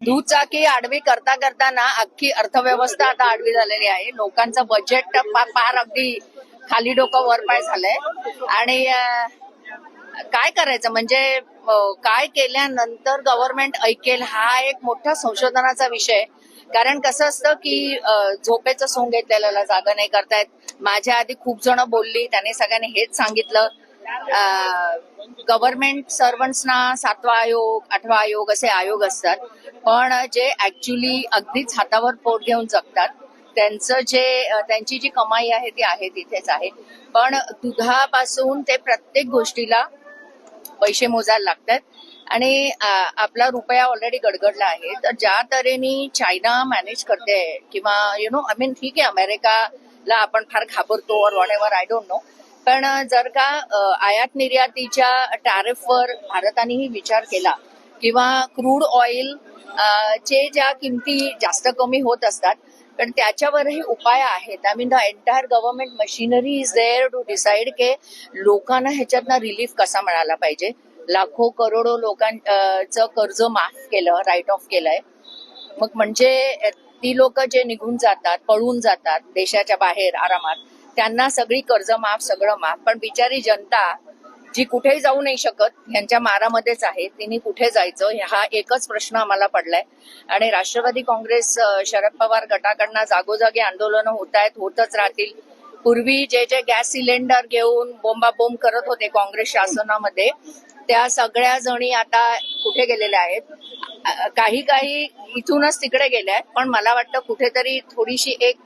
दुचाकी आडवी करता करताना अख्खी अर्थव्यवस्था आता आडवी झालेली आहे. लोकांचं बजेट पार अगदी खाली डोकं वर पाय झालंय. आणि काय करायचं म्हणजे काय केल्यानंतर गव्हर्नमेंट ऐकेल हा एक मोठा संशोधनाचा विषय. कारण कसं असतं की झोपेचं सोंग घेतलेल्याला जागा नाही करतायत. माझ्या आधी खूप जण बोलली, त्याने सगळ्यांनी हेच सांगितलं. गव्हर्नमेंट सर्वंट्सना 7वा आयोग 8वा आयोग असे आयोग असतात, पण जे ऍक्च्युली अगदीच हातावर पोट घेऊन जगतात त्यांची जी कमाई आहे ती आहे तिथेच आहे. पण दुधापासून ते प्रत्येक गोष्टीला पैसे मोजायला लागतात. आणि आपला रुपया ऑलरेडी गडगडला आहे. तर ज्या तऱ्हेने चायना मॅनेज करते किंवा आय मीन ठीक आहे, अमेरिकाला आपण फार घाबरतो और what ever, I don't know. पण जर का आयात निर्यातीच्या टॅरिफवर भारतानेही विचार केला किंवा क्रूड ऑइल चे ज्या किमती जास्त कमी होत असतात, पण त्याच्यावरही उपाय आहेत. I mean the entire government machinery is there to decide की लोकांना ह्याच्यातनं रिलीफ कसा मिळाला पाहिजे. लाखो करोडो लोकांचं कर्ज माफ केलं, राईट ऑफ केलंय. मग म्हणजे ती लोक जे निघून जातात, पळून जातात देशाच्या बाहेर आरामात, त्यांना सगळी कर्ज माफ, सगळं माफ. पण बिचारी जनता जी कुठेही जाऊ नाही शकत, यांच्या मारामध्येच आहे, तिने कुठे जायचं हा एकच प्रश्न आम्हाला पडलाय. आणि राष्ट्रवादी काँग्रेस, शरद पवार गटाकडनं जागोजागी आंदोलनं होत आहेत, होतच राहतील. पूर्वी जे जे गॅस सिलेंडर घेऊन बोंबाबोंब करत होते काँग्रेस शासनामध्ये, त्या सगळ्या जणी आता कुठे गेलेल्या आहेत. काही इथूनच तिकडे गेल्या आहेत. पण मला वाटतं कुठेतरी थोडीशी एक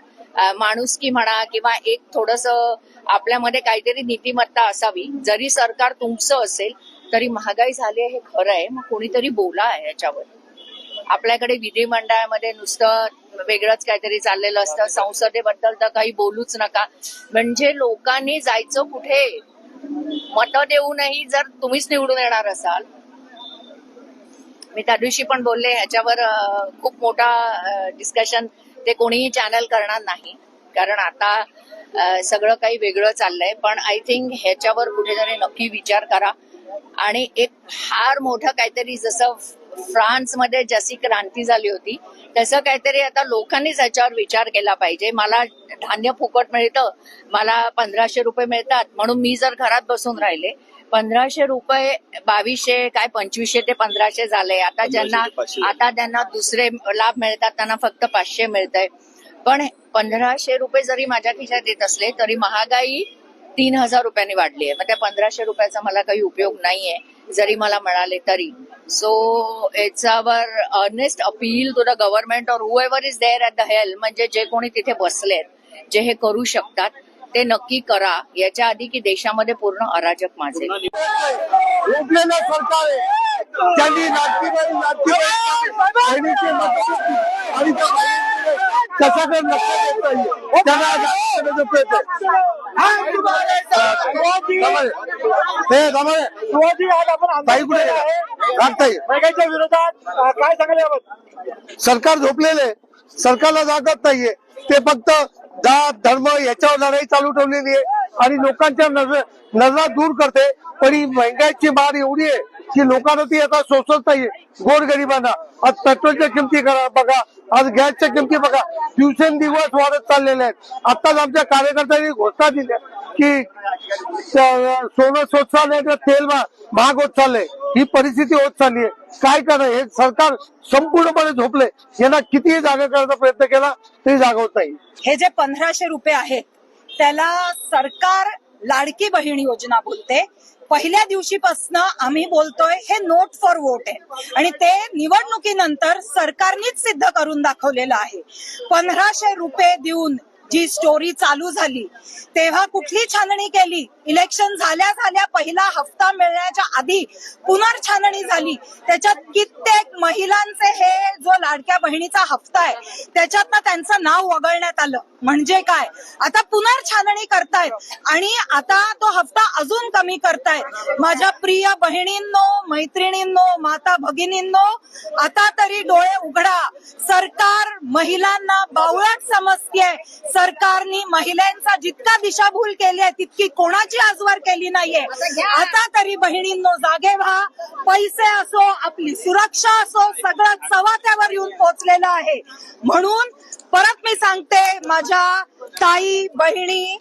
माणुसकी म्हणा किंवा एक थोडंसं आपल्यामध्ये काहीतरी नीतिमत्ता असावी. जरी सरकार तुमचं असेल तरी महागाई झाली आहे हे खरं आहे, मग कोणीतरी बोला आहे याच्यावर. आपल्याकडे विधिमंडळामध्ये नुसतं वेगळंच काहीतरी चाललेलं असतं, संसदेबद्दल तर काही बोलूच नका. म्हणजे लोकांनी जायचं कुठे? मतं देऊनही जर तुम्हीच निवडून येणार असाल. मी त्या दिवशी पण बोलले, ह्याच्यावर खूप मोठा डिस्कशन ते कोणीही चॅनल करणार नाही, कारण आता सगळं काही वेगळं चाललंय. पण आय थिंक ह्याच्यावर कुठेतरी नक्की विचार करा. आणि एक फार मोठं काहीतरी, जसं फ्रान्समध्ये जशी क्रांती झाली होती तसं काहीतरी आता लोकांनीच याच्यावर विचार केला पाहिजे. मला धान्य फुकट मिळतं, मला 1500 रुपये मिळतात, म्हणून मी जर घरात बसून राहिले, 1500 रुपये 2200 काय 2500 ते 1500 झाले. आता त्यांना दुसरे लाभ मिळतात, त्यांना फक्त 500 मिळतंय. पण 1500 रुपये जरी माझ्या खिशात येत असले तरी महागाई 3000 रुपयांनी वाढली आहे. मग त्या 1500 रुपयाचा मला काही उपयोग नाहीये जरी मला मिळाले तरी. So it's our earnest appeal to the government और whoever is there at the helm, म्हणजे जे कोणी तिथे बसलेत, जे हे करू शकतात ते नक्की करा, याच्या आधी की देशामध्ये पूर्ण अराजक माजेल. रोखलेलं सरकार त्यांनी आणि कशाकडे लक्ष देत नाही विरोधात काय सांगायला. सरकार झोपलेले, सरकारला जागत नाहीये. ते फक्त जात धर्म याच्यावर लढाई चालू ठेवलेली आहे आणि लोकांच्या नजरा दूर करते. पण ही महंगाईची मार एवढी आहे की लोकांना ती आता सोसत नाहीये. गोरगरिबांना आज पेट्रोलच्या किमती बघा, आज गॅसच्या किमती बघा, दिवसेंदिवस वाढत चाललेल्या आहेत. आताच आमच्या कार्यकर्त्यांनी घोषणा दिली की सोनं स्वस्त चाललंय, तेल महाग होत चाललंय. ही परिस्थिती होत चालली आहे. काय करणं, हे सरकार संपूर्णपणे झोपले. यांना कितीही जागा करण्याचा प्रयत्न केला तरी जागा होत नाही. हे जे 1500 रुपये आहेत त्याला सरकार लाडकी बहीण योजना बोलते. पहिल्या दिवशीपासून आम्ही बोलतोय हे नोट फॉर वोट आहे आणि ते निवडणुकीनंतर सरकारनेच सिद्ध करून दाखवलेलं आहे. 1500 रुपये देऊन जी स्टोरी चालू झाली तेव्हा कुठली छाननी केली? इलेक्शन झाल्या पहिला हप्ता मिळण्याच्या आधी पुनर्छाननी झाली. त्याच्यात कित्येक महिलांचे हे जो लाडक्या बहिणीचा हप्ता आहे त्याच्यातनं त्यांचं नाव वगळण्यात आलं. म्हणजे काय, आता पुनर्छाननी करतायत आणि आता तो हप्ता अजून कमी करतायत. माझ्या प्रिय बहिणींनो, मैत्रिणींनो, माता भगिनींनो, आता तरी डोळे उघडा. सरकार महिलांना बावळट समजतेय. सरकारने महिलांचा जितका दिशाभूल केली आहे तितकी कोणाची आजवर केली नाहीये. आता तरी बहिणींनो जागे व्हा. पैसे असो, आपली सुरक्षा असो, सगळं चव्हाट्यावर येऊन पोहोचलेलं आहे. म्हणून परत मी सांगते, माझ्या ताई, बहिणी,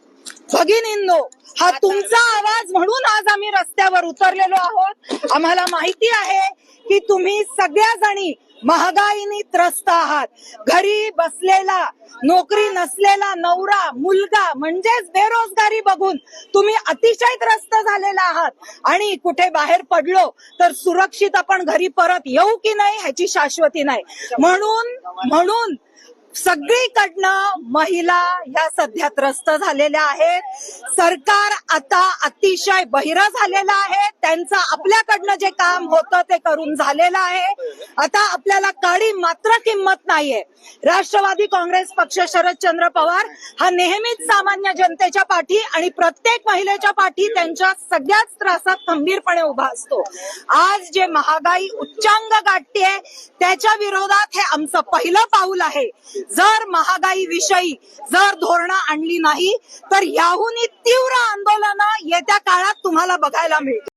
भगिनींनो, हा तुमचा आवाज म्हणून आज आम्ही रस्त्यावर उतरलेलो आहोत. आम्हाला माहिती आहे की तुम्ही सगळ्या जणी महागाईने त्रस्त आहात. घरी बसलेला, नोकरी नसलेला नवरा, मुलगा म्हणजेच बेरोजगारी बघून तुम्ही अतिशय त्रस्त झालेला आहात. आणि कुठे बाहेर पडलो तर सुरक्षित आपण घरी परत येऊ की नाही ह्याची शाश्वती नाही. म्हणून सगळीकडनं महिला ह्या सध्या त्रस्त झालेल्या आहेत. सरकार आता अतिशय बहिर झालेलं आहे. त्यांचं आपल्याकडनं जे काम होतं ते करून झालेलं आहे. आता आपल्याला काडी मात्र किंमत नाहीये. राष्ट्रवादी काँग्रेस पक्ष, शरदचंद्र पवार हा नेहमीच सामान्य जनतेच्या पाठी आणि प्रत्येक महिलेच्या पाठी त्यांच्या सगळ्याच त्रासात खंबीरपणे उभा असतो. आज जे महागाई उच्चांक गाठतेय त्याच्या विरोधात हे आमचं पहिलं पाऊल आहे. जर महागाई विषयी जर धोरणं आणली नाही तर याहूनही तीव्र आंदोलनं येत्या काळात तुम्हाला बघायला मिळतील.